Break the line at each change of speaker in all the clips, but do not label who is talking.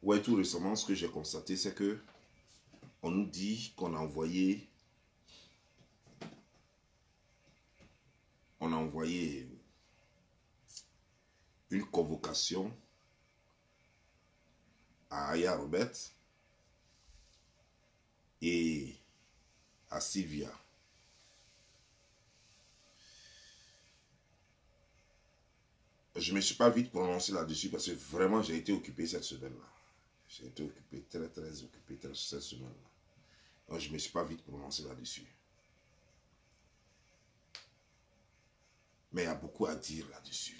Ouais, tout récemment, ce que j'ai constaté, c'est que on nous dit qu'on a envoyé une convocation à Aya Robert et à Sylvia. Je ne me suis pas vite prononcé là-dessus parce que vraiment j'ai été occupé cette semaine-là. J'ai été occupé, très occupé cette semaine-là. Donc je ne me suis pas vite prononcé là-dessus. Mais il y a beaucoup à dire là-dessus.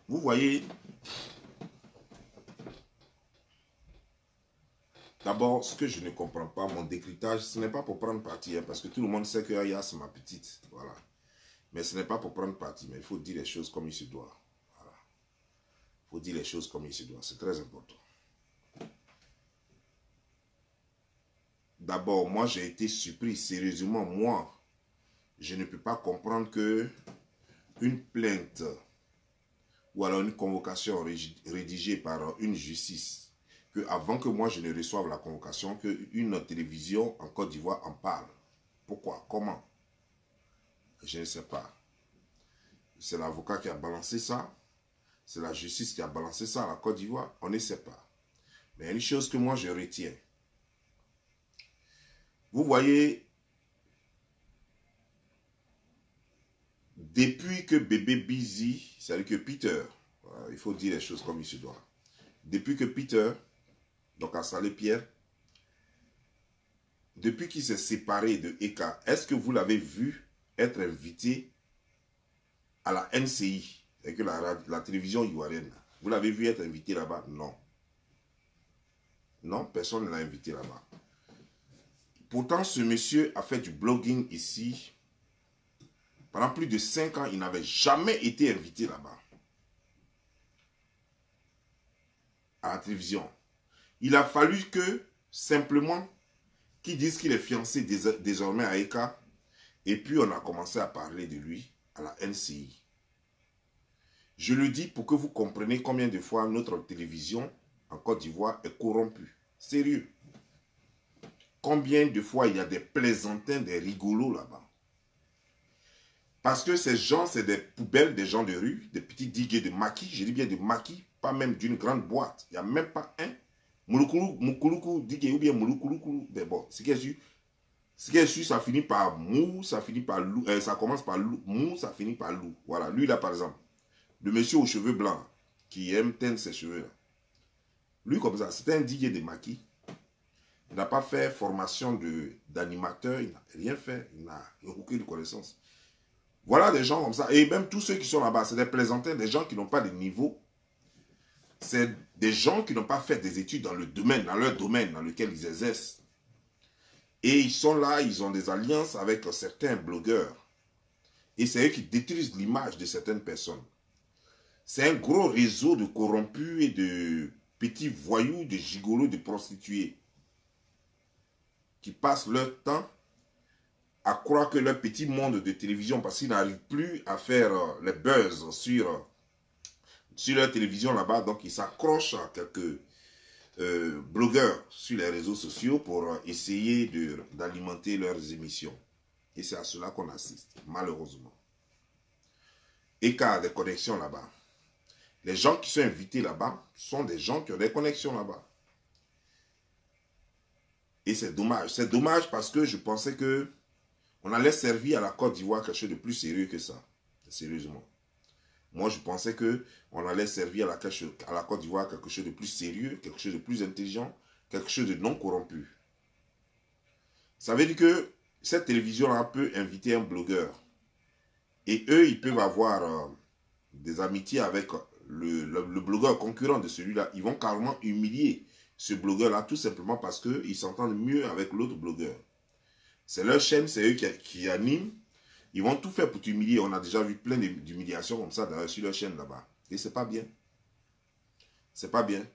Vous voyez, d'abord, ce que je ne comprends pas, mon décryptage, ce n'est pas pour prendre parti, hein, parce que tout le monde sait que Aya, c'est ma petite. Voilà. Mais ce n'est pas pour prendre parti, mais il faut dire les choses comme il se doit. Voilà. Il faut dire les choses comme il se doit. C'est très important. D'abord, moi, j'ai été surpris. Sérieusement, moi, je ne peux pas comprendre que une plainte ou alors une convocation rédigée par une justice, que avant que moi je ne reçoive la convocation, qu'une télévision en Côte d'Ivoire en parle. Pourquoi? Comment? Je ne sais pas. C'est l'avocat qui a balancé ça. C'est la justice qui a balancé ça à la Côte d'Ivoire. On ne sait pas. Mais il y a une chose que moi je retiens. Vous voyez, depuis que bébé Busy, c'est-à-dire que Peter, il faut dire les choses comme il se doit. Depuis que Peter, donc à Salé-Pierre, depuis qu'il s'est séparé de Eka, est-ce que vous l'avez vu être invité à la NCI, avec la télévision ivoirienne? Vous l'avez vu être invité là-bas? Non. Non, personne ne l'a invité là-bas. Pourtant, ce monsieur a fait du blogging ici. Pendant plus de 5 ans, il n'avait jamais été invité là-bas. À la télévision. Il a fallu que, simplement, qu'il dise qu'il est fiancé désormais à Eka. Et puis, on a commencé à parler de lui à la NCI. Je le dis pour que vous compreniez combien de fois notre télévision en Côte d'Ivoire est corrompue. Sérieux. Combien de fois il y a des plaisantins, des rigolos là-bas. Parce que ces gens, c'est des poubelles, des gens de rue, des petits diguets de maquis, je dis bien de maquis, pas même d'une grande boîte. Il n'y a même pas un. Mouloukoulou, diguet ou bien mouloukoulou. Mais bon, ce qui est sûr, ça finit par mou, ça finit par loup, ça commence par loup, mou, ça finit par loup. Voilà, lui là par exemple. Le monsieur aux cheveux blancs, qui aime teindre ses cheveux là. Lui comme ça, c'était un diguet de maquis. Il n'a pas fait formation d'animateur, il n'a rien fait, il n'a aucune connaissance. Voilà des gens comme ça. Et même tous ceux qui sont là-bas, c'est des plaisantins, des gens qui n'ont pas de niveau. C'est des gens qui n'ont pas fait des études dans le domaine, dans leur domaine dans lequel ils exercent. Et ils sont là, ils ont des alliances avec certains blogueurs. Et c'est eux qui détruisent l'image de certaines personnes. C'est un gros réseau de corrompus et de petits voyous, de gigolos, de prostituées qui passent leur temps à croire que leur petit monde de télévision, parce qu'ils n'arrivent plus à faire les buzz sur leur télévision là-bas, donc ils s'accrochent à quelques blogueurs sur les réseaux sociaux pour essayer d'alimenter leurs émissions. Et c'est à cela qu'on assiste, malheureusement. Et car des connexions là-bas. Les gens qui sont invités là-bas sont des gens qui ont des connexions là-bas. Et c'est dommage. C'est dommage parce que je pensais que on allait servir à la Côte d'Ivoire quelque chose de plus sérieux que ça. Sérieusement. Moi, je pensais qu'on allait servir à la Côte d'Ivoire quelque chose de plus sérieux, quelque chose de plus intelligent, quelque chose de non corrompu. Ça veut dire que cette télévision-là peut inviter un blogueur. Et eux, ils peuvent avoir des amitiés avec le blogueur concurrent de celui-là. Ils vont carrément humilier ce blogueur-là tout simplement parce qu'ils s'entendent mieux avec l'autre blogueur. C'est leur chaîne, c'est eux qui animent. Ils vont tout faire pour t'humilier. On a déjà vu plein d'humiliations comme ça sur leur chaîne là-bas. Et c'est pas bien. C'est pas bien.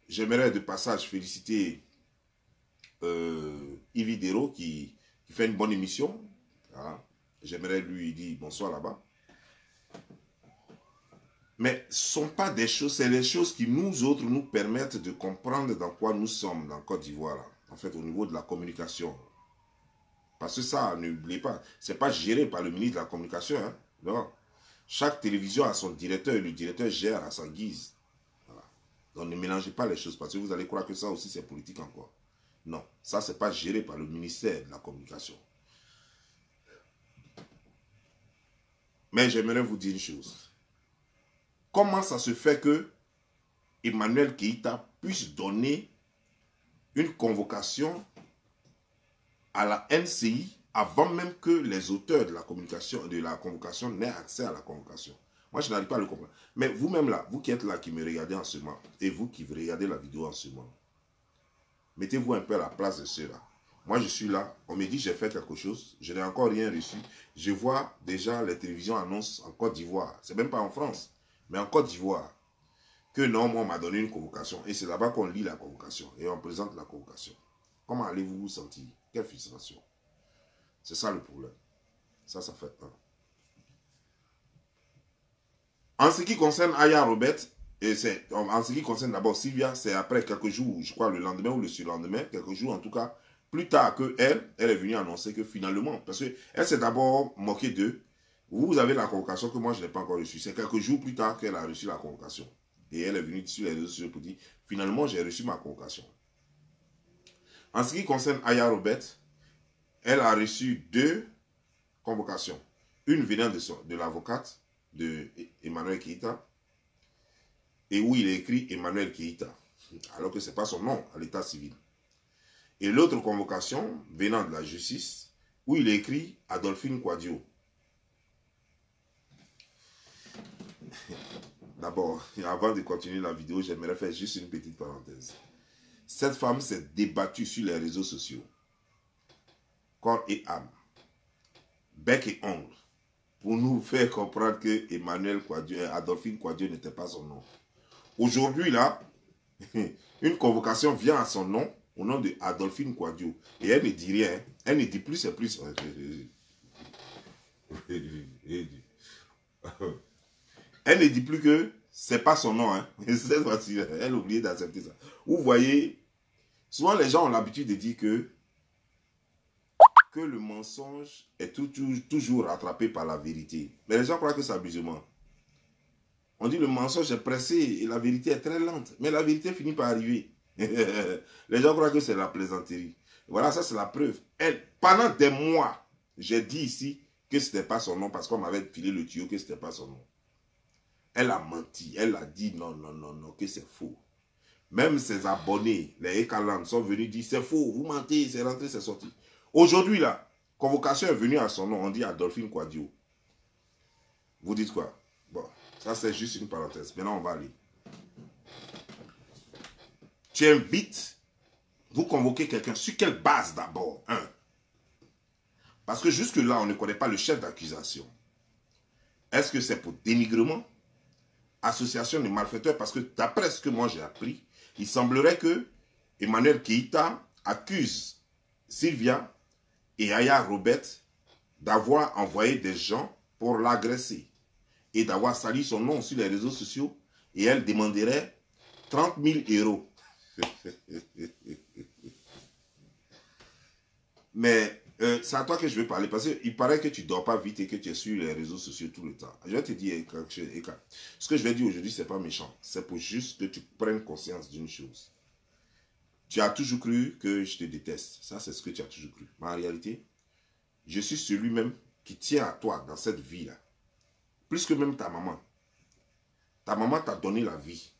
J'aimerais de passage féliciter Yves Dero qui fait une bonne émission. Voilà. J'aimerais lui dire bonsoir là-bas. Mais ce ne sont pas des choses, c'est les choses qui nous autres nous permettent de comprendre dans quoi nous sommes dans Côte d'Ivoire. En fait, au niveau de la communication. Parce que ça, n'oubliez pas, ce n'est pas géré par le ministre de la Communication. Hein? Non. Chaque télévision a son directeur et le directeur gère à sa guise. Voilà. Donc ne mélangez pas les choses parce que vous allez croire que ça aussi c'est politique encore. Non, ça c'est pas géré par le ministère de la Communication. Mais j'aimerais vous dire une chose. Comment ça se fait que Emmanuel Keïta puisse donner une convocation à la NCI avant même que les auteurs de la convocation n'aient accès à la convocation? Moi, je n'arrive pas à le comprendre. Mais vous-même là, vous qui êtes là, qui me regardez en ce moment, et vous qui regardez la vidéo en ce moment, mettez-vous un peu à la place de ceux-là. Moi, je suis là, on me dit j'ai fait quelque chose, je n'ai encore rien reçu. Je vois déjà les télévisions annoncent en Côte d'Ivoire, c'est même pas en France, mais en Côte d'Ivoire, que non, moi, on m'a donné une convocation. Et c'est là-bas qu'on lit la convocation et on présente la convocation. Comment allez-vous vous sentir? Quelle frustration. C'est ça le problème. Ça fait un. En ce qui concerne Aya Robert, en ce qui concerne d'abord Sylvia, c'est après quelques jours, je crois le lendemain ou le surlendemain, quelques jours en tout cas, plus tard que elle est venue annoncer que finalement, parce qu'elle s'est d'abord moquée d'eux, vous avez la convocation que moi je n'ai pas encore reçue. C'est quelques jours plus tard qu'elle a reçu la convocation. Et elle est venue sur les réseaux sociaux pour dire, finalement j'ai reçu ma convocation. En ce qui concerne Aya Robert, elle a reçu 2 convocations. Une venant de l'avocate de Emmanuel Keïta, et où il est écrit Emmanuel Keïta, alors que ce n'est pas son nom à l'état civil. Et l'autre convocation venant de la justice, où il est écrit Adolphine Kouadio. D'abord, avant de continuer la vidéo, j'aimerais faire juste une petite parenthèse. Cette femme s'est débattue sur les réseaux sociaux, corps et âme, bec et ongle, pour nous faire comprendre que Adolphine Kouadio n'était pas son nom. Aujourd'hui, là, une convocation vient à son nom, au nom de Adolphine Kouadio. Et elle ne dit rien. Elle ne dit plus, c'est plus. Elle ne dit plus que c'est pas son nom. Hein. Cette fois-ci, elle a oublié d'accepter ça. Vous voyez, souvent les gens ont l'habitude de dire que le mensonge est toujours rattrapé par la vérité. Mais les gens croient que c'est abusement. On dit le mensonge est pressé et la vérité est très lente. Mais la vérité finit par arriver. Les gens croient que c'est la plaisanterie. Voilà, ça c'est la preuve. Elle, pendant des mois, j'ai dit ici que ce n'était pas son nom parce qu'on m'avait filé le tuyau que ce n'était pas son nom. Elle a menti. Elle a dit non, que c'est faux. Même ses abonnés, les Ekaland, sont venus dire c'est faux, vous mentez, c'est rentré, c'est sorti. Aujourd'hui, là, convocation est venue à son nom, on dit Adolphine Kouadio. Vous dites quoi? Bon, ça c'est juste une parenthèse. Maintenant, on va aller. Tu invites, vous convoquez quelqu'un. Sur quelle base d'abord? Parce que jusque-là, on ne connaît pas le chef d'accusation. Est-ce que c'est pour dénigrement? Association de malfaiteurs? Parce que d'après ce que moi j'ai appris, il semblerait que Emmanuel Keïta accuse Sylvia et Aya Robert d'avoir envoyé des gens pour l'agresser et d'avoir sali son nom sur les réseaux sociaux et elle demanderait 30 000 €. Mais c'est à toi que je vais parler parce qu'il paraît que tu ne dors pas vite et que tu es sur les réseaux sociaux tout le temps. Je vais te dire, ce que je vais dire aujourd'hui, ce n'est pas méchant. C'est pour juste que tu prennes conscience d'une chose. Tu as toujours cru que je te déteste. Ça, c'est ce que tu as toujours cru. Mais en réalité, je suis celui-même qui tient à toi dans cette vie-là. Plus que même ta maman. Ta maman t'a donné la vie.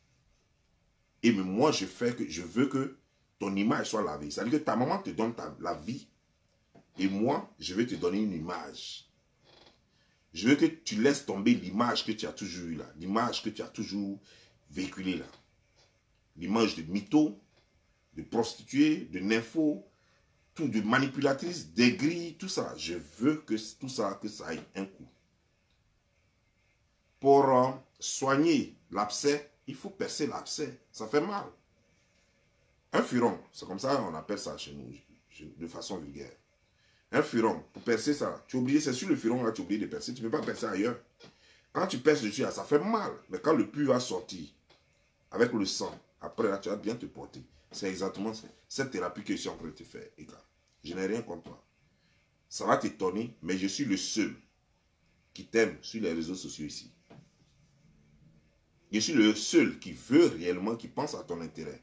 Et moi, je veux que ton image soit lavée. C'est-à-dire que ta maman te donne la vie. Et moi, je vais te donner une image. Je veux que tu laisses tomber l'image que tu as toujours eue là. L'image que tu as toujours véhiculée là. L'image de mytho, de prostituée, de nympho, tout, de manipulatrice, d'aigrie, tout ça. Je veux que tout ça, que ça aille un coup. Pour soigner l'abcès, il faut percer l'abcès. Ça fait mal. Un furon, c'est comme ça on appelle ça chez nous, de façon vulgaire. Un furon, pour percer ça, tu es obligé, c'est sur le furon là, tu es obligé de percer. Tu ne peux pas percer ailleurs. Quand tu pèses dessus, ça fait mal. Mais quand le pus va sortir avec le sang, après là, tu vas bien te porter. C'est exactement cette thérapie que je suis en train de te faire, Eka. Je n'ai rien contre toi. Ça va t'étonner, mais je suis le seul qui t'aime sur les réseaux sociaux ici. Je suis le seul qui veut réellement, qui pense à ton intérêt.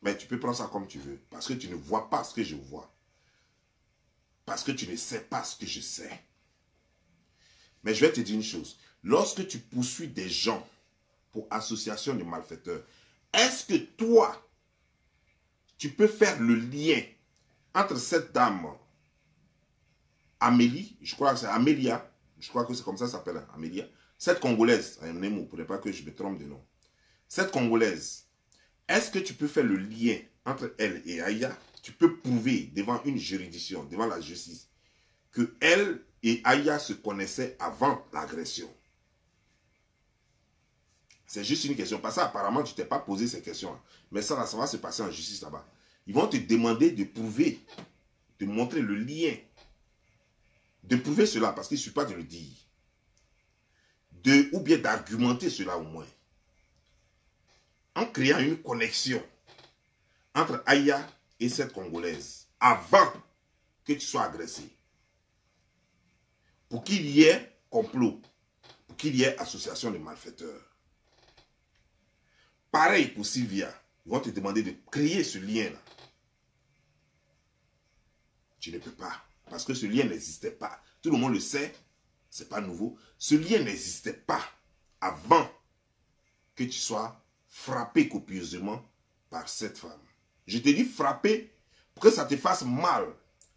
Mais tu peux prendre ça comme tu veux. Parce que tu ne vois pas ce que je vois. Parce que tu ne sais pas ce que je sais. Mais je vais te dire une chose. Lorsque tu poursuis des gens pour association de malfaiteurs, est-ce que toi, tu peux faire le lien entre cette dame, Amélie, je crois que c'est Amélia, je crois que c'est comme ça ça s'appelle, Amélia, cette Congolaise, pour ne pas que je me trompe de nom, cette Congolaise, est-ce que tu peux faire le lien entre elle et Aya? Tu peux prouver devant une juridiction, devant la justice, que elle et Aya se connaissaient avant l'agression. C'est juste une question. Parce que apparemment, tu ne t'es pas posé ces questions. Mais ça va se passer en justice là-bas. Ils vont te demander de prouver, de montrer le lien. De prouver cela, parce qu'il ne suffit pas de le dire. Ou bien d'argumenter cela au moins. En créant une connexion entre Aya et cette Congolaise, avant que tu sois agressé. Pour qu'il y ait complot, pour qu'il y ait association de malfaiteurs. Pareil pour Sylvia, ils vont te demander de créer ce lien-là. Tu ne peux pas, parce que ce lien n'existait pas. Tout le monde le sait, ce n'est pas nouveau. Ce lien n'existait pas avant que tu sois frappé copieusement par cette femme. Je te dis frapper pour que ça te fasse mal.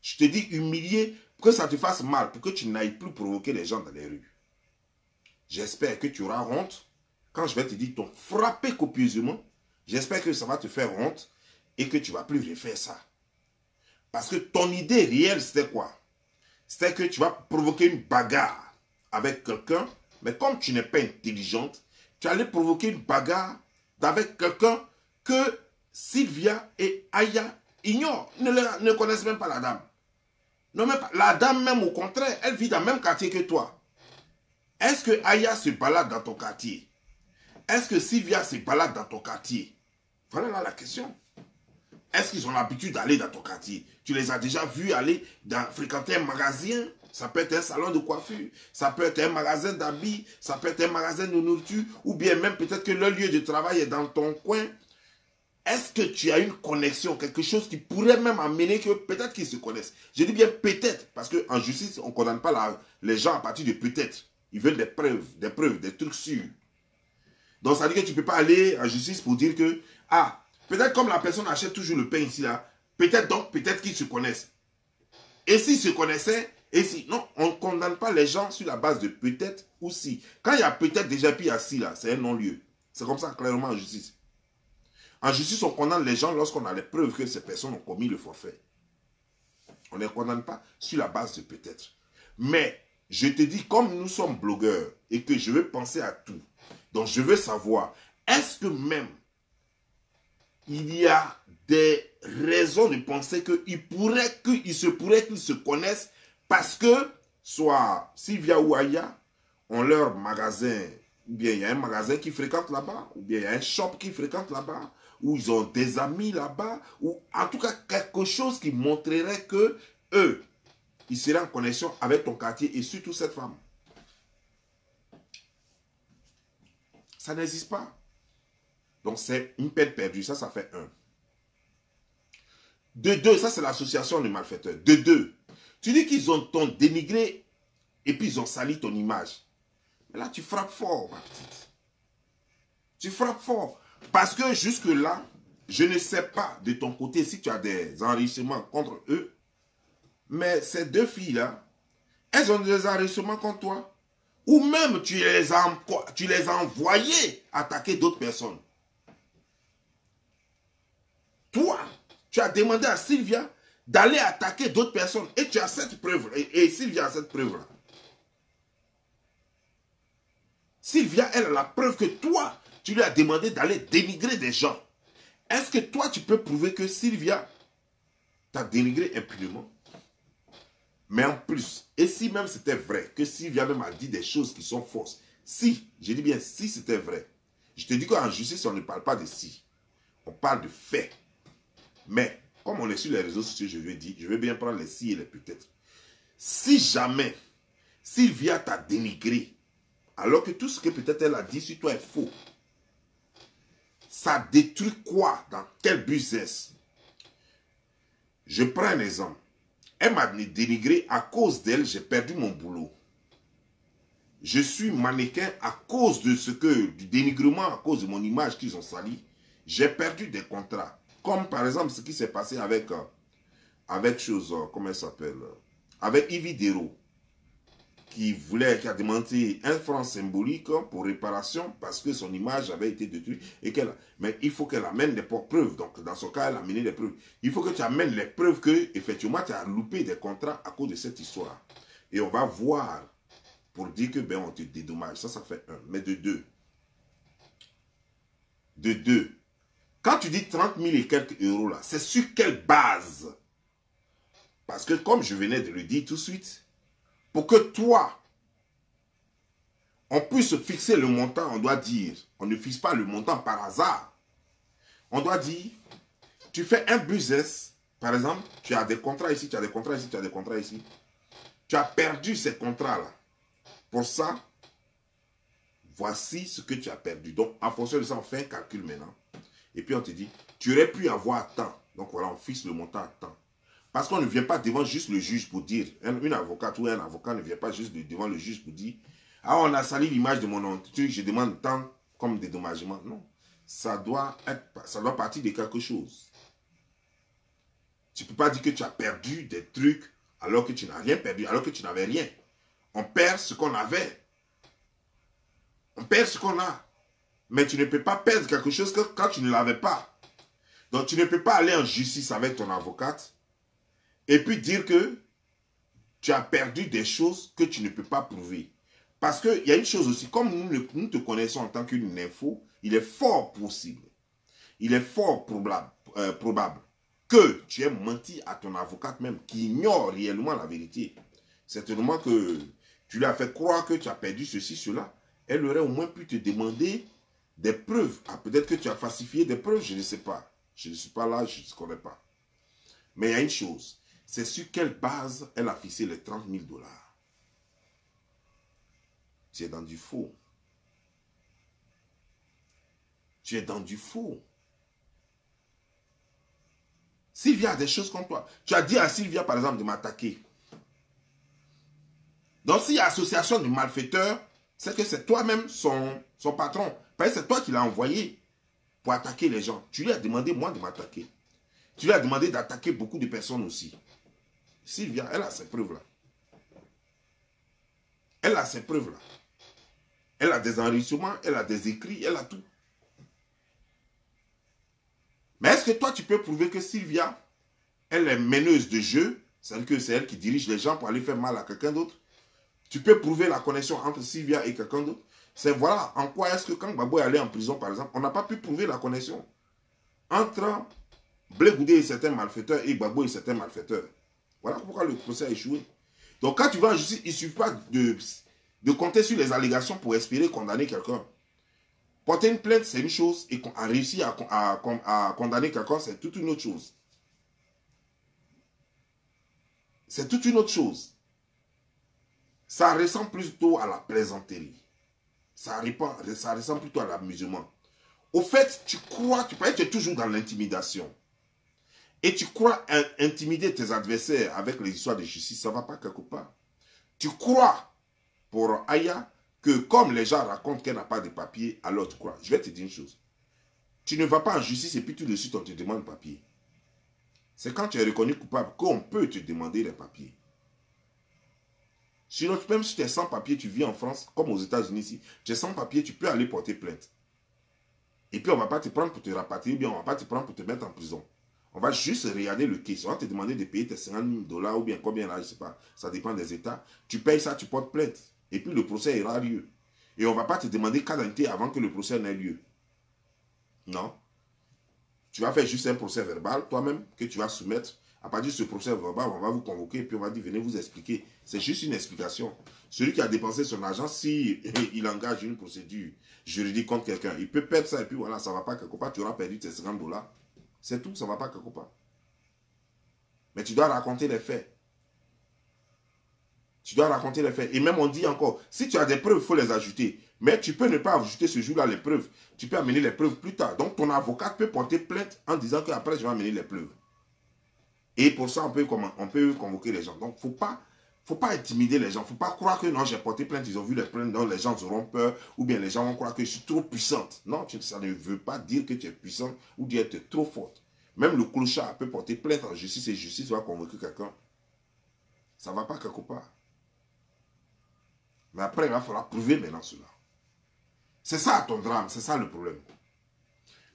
Je te dis humilier pour que ça te fasse mal, pour que tu n'ailles plus provoquer les gens dans les rues. J'espère que tu auras honte quand je vais te dire ton frapper copieusement. J'espère que ça va te faire honte et que tu ne vas plus refaire ça. Parce que ton idée réelle, c'était quoi? C'était que tu vas provoquer une bagarre avec quelqu'un, mais comme tu n'es pas intelligente, tu allais provoquer une bagarre avec quelqu'un que Sylvia et Aya ignorent, ne connaissent même pas la dame. Non, même pas. La dame même au contraire, elle vit dans le même quartier que toi. Est-ce que Aya se balade dans ton quartier? Est-ce que Sylvia se balade dans ton quartier? Voilà là la question. Est-ce qu'ils ont l'habitude d'aller dans ton quartier? Tu les as déjà vus aller fréquenter un magasin? Ça peut être un salon de coiffure, ça peut être un magasin d'habits, ça peut être un magasin de nourriture, ou bien même peut-être que leur lieu de travail est dans ton coin. Est-ce que tu as une connexion, quelque chose qui pourrait même amener que peut-être qu'ils se connaissent? Je dis bien peut-être, parce qu'en justice, on ne condamne pas les gens à partir de peut-être. Ils veulent des preuves, des trucs sûrs. Donc ça veut dire que tu ne peux pas aller en justice pour dire que, ah, peut-être comme la personne achète toujours le pain ici, là, peut-être qu'ils se connaissent. Et s'ils se connaissaient, et si, non, on ne condamne pas les gens sur la base de peut-être ou si. Quand il y a peut-être déjà, puis il y a si, là, c'est un non-lieu. C'est comme ça clairement en justice. En justice, on condamne les gens lorsqu'on a les preuves que ces personnes ont commis le forfait. On ne les condamne pas sur la base de peut-être. Mais, je te dis, comme nous sommes blogueurs et que je veux penser à tout, donc je veux savoir, est-ce que même il y a des raisons de penser qu'il se pourrait qu'ils se connaissent parce que soit Sylvia ou Aya ont leur magasin, ou bien il y a un magasin qui fréquente là-bas, ou bien il y a un shop qui fréquente là-bas, ou ils ont des amis là-bas, ou en tout cas quelque chose qui montrerait que eux, ils seraient en connexion avec ton quartier et surtout cette femme. Ça n'existe pas. Donc c'est une peine perdue, ça fait un. De deux, ça c'est l'association de malfaiteurs. De deux, tu dis qu'ils ont dénigré et puis ils ont sali ton image. Mais là tu frappes fort, ma petite. Tu frappes fort. Parce que jusque-là, je ne sais pas de ton côté si tu as des enrichissements contre eux. Mais ces deux filles-là, elles ont des enrichissements contre toi. Ou même tu les as envoyées attaquer d'autres personnes. Toi, tu as demandé à Sylvia d'aller attaquer d'autres personnes. Et tu as cette preuve. Et Sylvia a cette preuve-là. Sylvia, elle a la preuve que toi, tu lui as demandé d'aller dénigrer des gens. Est-ce que toi, tu peux prouver que Sylvia t'a dénigré impunément? Mais en plus, et si même c'était vrai, que Sylvia même a dit des choses qui sont fausses, si, je dis bien si c'était vrai, je te dis qu'en justice, on ne parle pas de si, on parle de faits. Mais, comme on est sur les réseaux sociaux, je vais bien prendre les si et les peut-être. Si jamais Sylvia t'a dénigré, alors que tout ce que peut-être elle a dit sur toi est faux, ça détruit quoi? Dans quel business? Je prends un exemple. Elle m'a dénigré, à cause d'elle, j'ai perdu mon boulot. Je suis mannequin à cause de du dénigrement, à cause de mon image qu'ils ont sali. J'ai perdu des contrats. Comme par exemple ce qui s'est passé avec comment elle s'appelle, avec Yves Dero, qui a demandé un franc symbolique pour réparation parce que son image avait été détruite. Mais il faut qu'elle amène des preuves. Donc, dans ce cas, elle a amené des preuves. Il faut que tu amènes les preuves que, effectivement, tu as loupé des contrats à cause de cette histoire. Et on va voir pour dire que, ben, on te dédommage. Ça fait un. Mais de deux. Quand tu dis 30 000 et quelques euros, là, c'est sur quelle base? Parce que, comme je venais de le dire tout de suite, pour que toi, on puisse fixer le montant, on doit dire, on ne fixe pas le montant par hasard. On doit dire, tu fais un business, par exemple, tu as des contrats ici, tu as des contrats ici, tu as des contrats ici. Tu as perdu ces contrats-là. Pour ça, voici ce que tu as perdu. Donc, en fonction de ça, on fait un calcul maintenant. Et puis, on te dit, tu aurais pu avoir tant. Donc, voilà, on fixe le montant à tant. Parce qu'on ne vient pas devant juste le juge pour dire, une avocate ou un avocat ne vient pas juste devant le juge pour dire, ah, on a sali l'image de mon entreprise, je demande tant comme dédommagement. Non, ça doit partir de quelque chose. Tu ne peux pas dire que tu as perdu des trucs alors que tu n'as rien perdu, alors que tu n'avais rien. On perd ce qu'on avait. On perd ce qu'on a. Mais tu ne peux pas perdre quelque chose que quand tu ne l'avais pas. Donc tu ne peux pas aller en justice avec ton avocate et puis dire que tu as perdu des choses que tu ne peux pas prouver. Parce qu'il y a une chose aussi, comme nous te connaissons en tant qu'une info, il est fort possible, il est fort probable que tu aies menti à ton avocate même, qui ignore réellement la vérité. Certainement que tu lui as fait croire que tu as perdu ceci, cela. Elle aurait au moins pu te demander des preuves. Ah, peut-être que tu as falsifié des preuves, je ne sais pas. Je ne suis pas là, je ne connais pas. Mais il y a une chose, c'est sur quelle base elle a fixé les 30 000 $. Tu es dans du faux. Tu es dans du faux. Sylvia a des choses comme toi. Tu as dit à Sylvia, par exemple, de m'attaquer. Donc, s'il y a association de malfaiteurs, c'est que c'est toi-même son patron. Parce que c'est toi qui l'as envoyé pour attaquer les gens. Tu lui as demandé, moi, de m'attaquer. Tu lui as demandé d'attaquer beaucoup de personnes aussi. Sylvia, elle a ses preuves-là. Elle a ses preuves-là. Elle a des enregistrements, elle a des écrits, elle a tout. Mais est-ce que toi, tu peux prouver que Sylvia, elle est meneuse de jeu, c'est-à-dire que c'est elle qui dirige les gens pour aller faire mal à quelqu'un d'autre? Tu peux prouver la connexion entre Sylvia et quelqu'un d'autre? C'est voilà en quoi est-ce que quand Gbagbo est allé en prison, par exemple, on n'a pas pu prouver la connexion entre Blé Goudé et certains malfaiteurs et Gbagbo et certains malfaiteurs. Voilà pourquoi le procès a échoué. Donc quand tu vas en justice, il ne suffit pas de compter sur les allégations pour espérer condamner quelqu'un. Porter une plainte, c'est une chose, et réussir à condamner quelqu'un, c'est toute une autre chose. C'est toute une autre chose. Ça ressemble plutôt à la plaisanterie. Ça ressemble plutôt à l'amusement. Au fait, tu es toujours dans l'intimidation. Et tu crois intimider tes adversaires avec les histoires de justice, ça ne va pas quelque part. Tu crois, pour Aya, que comme les gens racontent qu'elle n'a pas de papier, alors tu crois. Je vais te dire une chose. Tu ne vas pas en justice et puis tout de suite on te demande papier. C'est quand tu es reconnu coupable qu'on peut te demander les papiers. Sinon, même si tu es sans papier, tu vis en France, comme aux États-Unis ici, tu es sans papier, tu peux aller porter plainte. Et puis on ne va pas te prendre pour te rapatrier, ou bien on ne va pas te prendre pour te mettre en prison. On va juste regarder le case. On va te demander de payer tes 50 000 $ ou bien combien là, je ne sais pas. Ça dépend des États. Tu payes ça, tu portes plainte. Et puis le procès aura lieu. Et on ne va pas te demander quelle avant que le procès n'ait lieu. Non. Tu vas faire juste un procès verbal, toi-même, que tu vas soumettre À partir de ce procès verbal, on va vous convoquer et puis on va dire, venez vous expliquer. C'est juste une explication. Celui qui a dépensé son argent, si il engage une procédure juridique contre quelqu'un, il peut perdre ça et puis voilà, ça ne va pas quelque part, tu auras perdu tes 50 $. C'est tout, ça ne va pas quelque part. Mais tu dois raconter les faits. Tu dois raconter les faits. Et même on dit encore, si tu as des preuves, il faut les ajouter. Mais tu peux ne pas ajouter ce jour-là les preuves. Tu peux amener les preuves plus tard. Donc ton avocat peut porter plainte en disant qu'après je vais amener les preuves. Et pour ça, on peut convoquer les gens. Donc, il ne faut pas intimider les gens. Il ne faut pas croire que non, j'ai porté plainte, ils ont vu les plaintes, donc les gens auront peur, ou bien les gens vont croire que je suis trop puissante. Non, ça ne veut pas dire que tu es puissante ou dire que tu es trop forte. Même le clochard peut porter plainte en justice et justice va convoquer quelqu'un. Ça ne va pas quelque part. Mais après, il va falloir prouver maintenant cela. C'est ça ton drame, c'est ça le problème.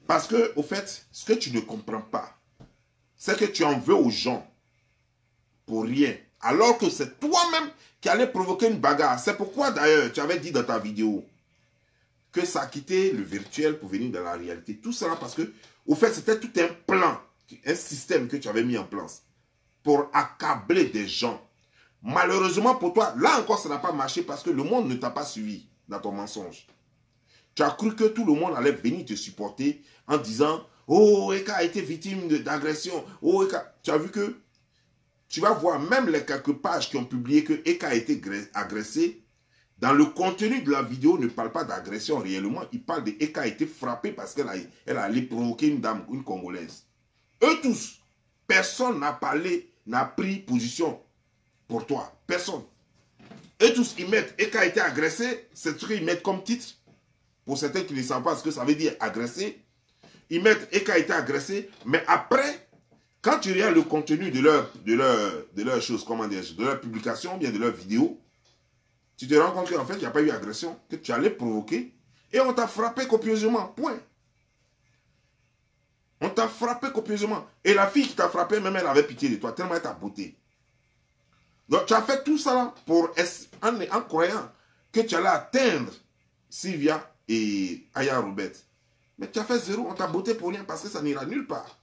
Parce que, au fait, ce que tu ne comprends pas, c'est que tu en veux aux gens pour rien. Alors que c'est toi-même qui allais provoquer une bagarre. C'est pourquoi d'ailleurs, tu avais dit dans ta vidéo que ça a quitté le virtuel pour venir dans la réalité. Tout cela parce que, au fait, c'était tout un plan, un système que tu avais mis en place pour accabler des gens. Malheureusement pour toi, là encore, ça n'a pas marché parce que le monde ne t'a pas suivi dans ton mensonge. Tu as cru que tout le monde allait venir te supporter en disant « Oh, Eka a été victime d'agression. Oh, Eka. » Tu as vu que tu vas voir même les quelques pages qui ont publié que Eka a été agressé. Dans le contenu de la vidéo, ne parle pas d'agression réellement. Il parle de Eka a été frappé parce qu'elle a allé provoquer une dame, une Congolaise. Eux tous, personne n'a parlé, n'a pris position pour toi. Personne. Eux tous, ils mettent Eka a été agressé. C'est ce qu'ils mettent comme titre. Pour certains qui ne savent pas ce que ça veut dire agressé. Ils mettent Eka a été agressé. Mais après, quand tu regardes le contenu de leur chose, comment dire, de leur publication, bien de leur vidéo, tu te rends compte qu'en fait, il n'y a pas eu agression, que tu allais provoquer, et on t'a frappé copieusement, point. On t'a frappé copieusement. Et la fille qui t'a frappé, même elle avait pitié de toi, tellement elle t'a beauté. Donc tu as fait tout ça là en croyant que tu allais atteindre Sylvia et Aya Robert. Mais tu as fait zéro, on t'a beauté pour rien, parce que ça n'ira nulle part.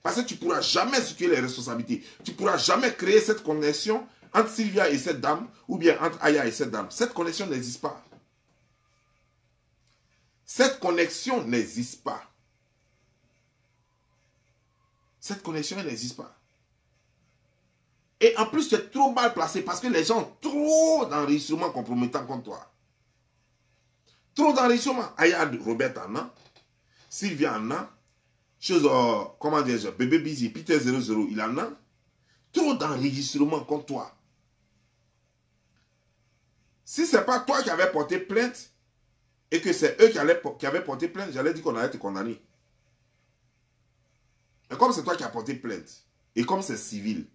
Parce que tu ne pourras jamais situer les responsabilités. Tu ne pourras jamais créer cette connexion entre Sylvia et cette dame, ou bien entre Aya et cette dame. Cette connexion n'existe pas. Cette connexion n'existe pas. Cette connexion n'existe pas. Et en plus, tu es trop mal placé parce que les gens ont trop d'enregistrements compromettants contre toi. Trop d'enregistrements. Aya Robert en a, Sylvia en a, comment dire, Bébé Busy, Peter 00, il en a. Trop d'enregistrements contre toi. Si ce n'est pas toi qui avais porté plainte et que c'est eux qui avaient porté plainte, j'allais dire qu'on allait te condamner. Mais comme c'est toi qui as porté plainte et comme c'est civil,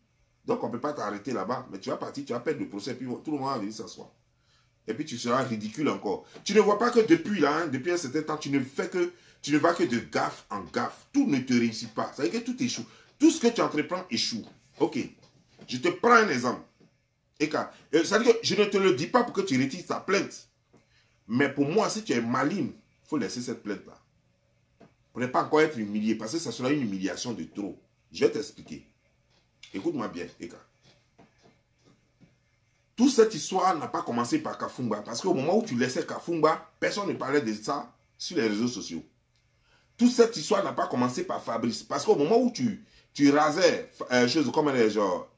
donc on ne peut pas t'arrêter là-bas, mais tu vas partir, tu vas perdre le procès, puis tout le monde va venir s'asseoir. Et puis tu seras ridicule encore. Tu ne vois pas que depuis là, hein, depuis un certain temps, tu ne vas que de gaffe en gaffe. Tout ne te réussit pas. Ça veut dire que tout échoue. Tout ce que tu entreprends échoue. Ok. Je te prends un exemple. Ça veut dire que je ne te le dis pas pour que tu retires ta plainte. Mais pour moi, si tu es maligne, il faut laisser cette plainte-là. Pour ne pas encore être humilié, parce que ça sera une humiliation de trop. Je vais t'expliquer. Écoute-moi bien, Eka. Toute cette histoire n'a pas commencé par Kafumba. Parce qu'au moment où tu laissais Kafumba, personne ne parlait de ça sur les réseaux sociaux. Toute cette histoire n'a pas commencé par Fabrice. Parce qu'au moment où tu rasais chose comme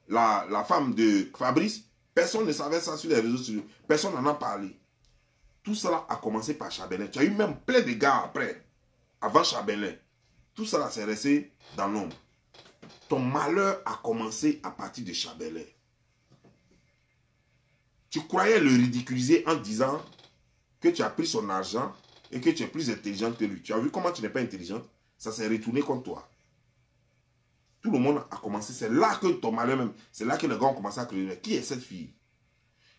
la femme de Fabrice, personne ne savait ça sur les réseaux sociaux. Personne n'en a parlé. Tout cela a commencé par Chabelin. Tu as eu même plein de gars après, avant Chabelin. Tout cela s'est resté dans l'ombre. Ton malheur a commencé à partir de Chabelin. Tu croyais le ridiculiser en disant que tu as pris son argent et que tu es plus intelligente que lui. Tu as vu comment tu n'es pas intelligente? Ça s'est retourné contre toi. Tout le monde a commencé. C'est là que ton malheur même, c'est là que les gars ont commencé à créer. Qui est cette fille?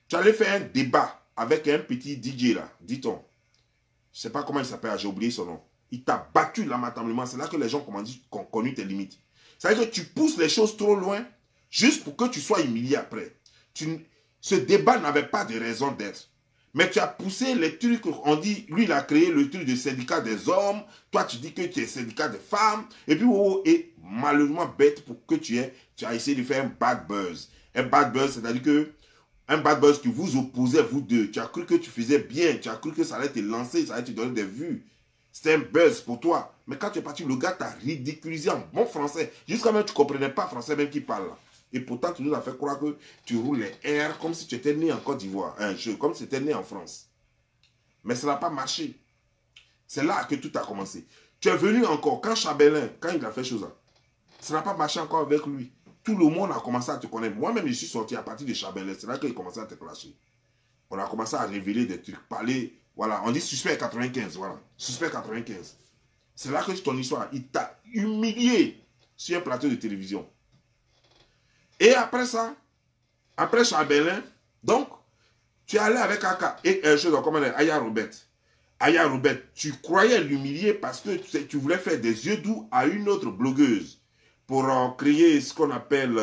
Tu allais faire un débat avec un petit DJ là, dit-on. Je ne sais pas comment il s'appelle, j'ai oublié son nom. Il t'a battu lamentablement. C'est là que les gens ont connu tes limites. C'est-à-dire que tu pousses les choses trop loin juste pour que tu sois humilié après. Ce débat n'avait pas de raison d'être. Mais tu as poussé les trucs, on dit, lui il a créé le truc de syndicat des hommes, toi tu dis que tu es syndicat des femmes, et puis et malheureusement bête pour que tu as essayé de faire un bad buzz. Un bad buzz, c'est-à-dire que un bad buzz qui vous opposait, vous deux. Tu as cru que tu faisais bien, tu as cru que ça allait te lancer, ça allait te donner des vues. C'était un buzz pour toi. Mais quand tu es parti, le gars t'a ridiculisé en bon français. Jusqu'à même tu ne comprenais pas français même qui parle là. Et pourtant, tu nous as fait croire que tu roules les R comme si tu étais né en Côte d'Ivoire. Comme si tu étais né en France. Mais ça n'a pas marché. C'est là que tout a commencé. Tu es venu encore, quand Chabelin, quand il a fait chose là, ça n'a pas marché encore avec lui. Tout le monde a commencé à te connaître. Moi-même, je suis sorti à partir de Chabelin. C'est là qu'il a commencé à te clasher. On a commencé à révéler des trucs, parler. Voilà, on dit suspect 95. Voilà, suspect 95. C'est là que ton histoire, il t'a humilié sur un plateau de télévision. Et après ça, après Chabelin, donc, tu es allé avec Aka et Aya Robert. Aya Robert, tu croyais l'humilier parce que tu voulais faire des yeux doux à une autre blogueuse pour créer ce qu'on appelle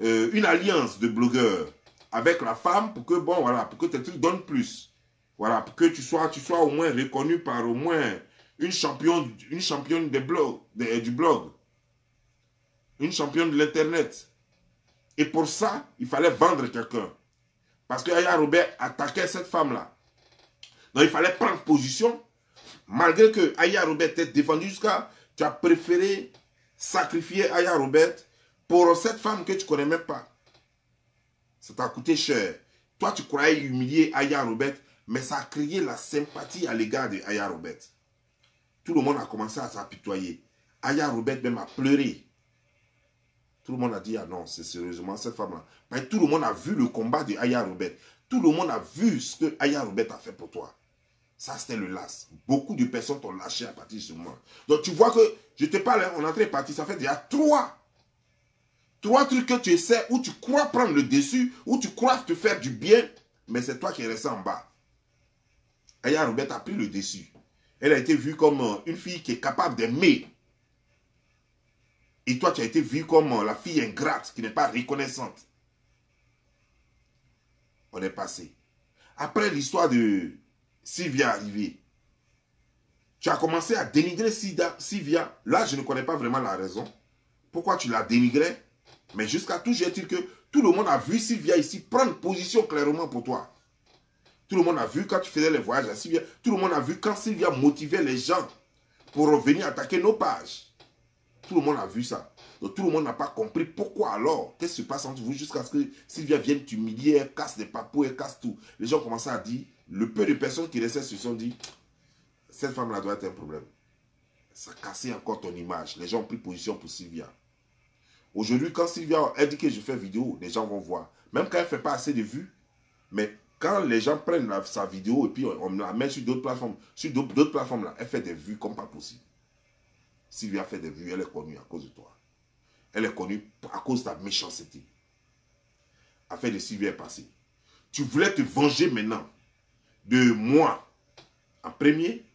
une alliance de blogueurs avec la femme pour que, bon, voilà, pour que tes trucs donnent plus. Voilà, pour que tu sois au moins reconnu par au moins une championne des blogs, du blog. Une championne de l'internet. Et pour ça, il fallait vendre quelqu'un. Parce que Aya Robert attaquait cette femme-là. Donc il fallait prendre position. Malgré que Aya Robert t'ait défendu jusqu'à... Tu as préféré sacrifier Aya Robert pour cette femme que tu ne connais même pas. Ça t'a coûté cher. Toi, tu croyais humilier Aya Robert, mais ça a créé la sympathie à l'égard de Aya Robert. Tout le monde a commencé à s'apitoyer. Aya Robert même a pleuré. Tout le monde a dit, ah non, c'est sérieusement cette femme-là. Mais tout le monde a vu le combat de Aya Robert. Tout le monde a vu ce que Aya Robert a fait pour toi. Ça, c'était le las. Beaucoup de personnes t'ont lâché à partir de ce moment. Donc, tu vois que, je te parle, on est en train de partir, ça fait déjà trois trucs que tu essaies, où tu crois prendre le dessus, où tu crois te faire du bien, mais c'est toi qui es resté en bas. Aya Robert a pris le dessus. Elle a été vue comme une fille qui est capable d'aimer. Et toi, tu as été vu comme la fille ingrate, qui n'est pas reconnaissante. On est passé. Après l'histoire de Sylvia arrivée, tu as commencé à dénigrer Sylvia. Là, je ne connais pas vraiment la raison. Pourquoi tu la dénigrais? Mais jusqu'à tout, j'ai dit que tout le monde a vu Sylvia ici prendre position clairement pour toi. Tout le monde a vu quand tu faisais les voyages à Sylvia. Tout le monde a vu quand Sylvia motivait les gens pour venir attaquer nos pages. Tout le monde a vu ça. Donc tout le monde n'a pas compris pourquoi alors. Qu'est-ce qui se passe entre vous jusqu'à ce que Sylvia vienne t'humilier, elle casse des papous, elle casse tout. Les gens commençaient à dire, le peu de personnes qui restaient se sont dit, cette femme-là doit être un problème. Ça a cassé encore ton image. Les gens ont pris position pour Sylvia. Aujourd'hui, quand Sylvia elle dit que je fais vidéo, les gens vont voir. Même quand elle ne fait pas assez de vues, mais quand les gens prennent sa vidéo et puis on la met sur d'autres plateformes, là, elle fait des vues comme pas possible. Sylvia fait des vues, elle est connue à cause de toi. Elle est connue à cause de ta méchanceté. Affaire de Sylvia est passée. Tu voulais te venger maintenant de moi en premier,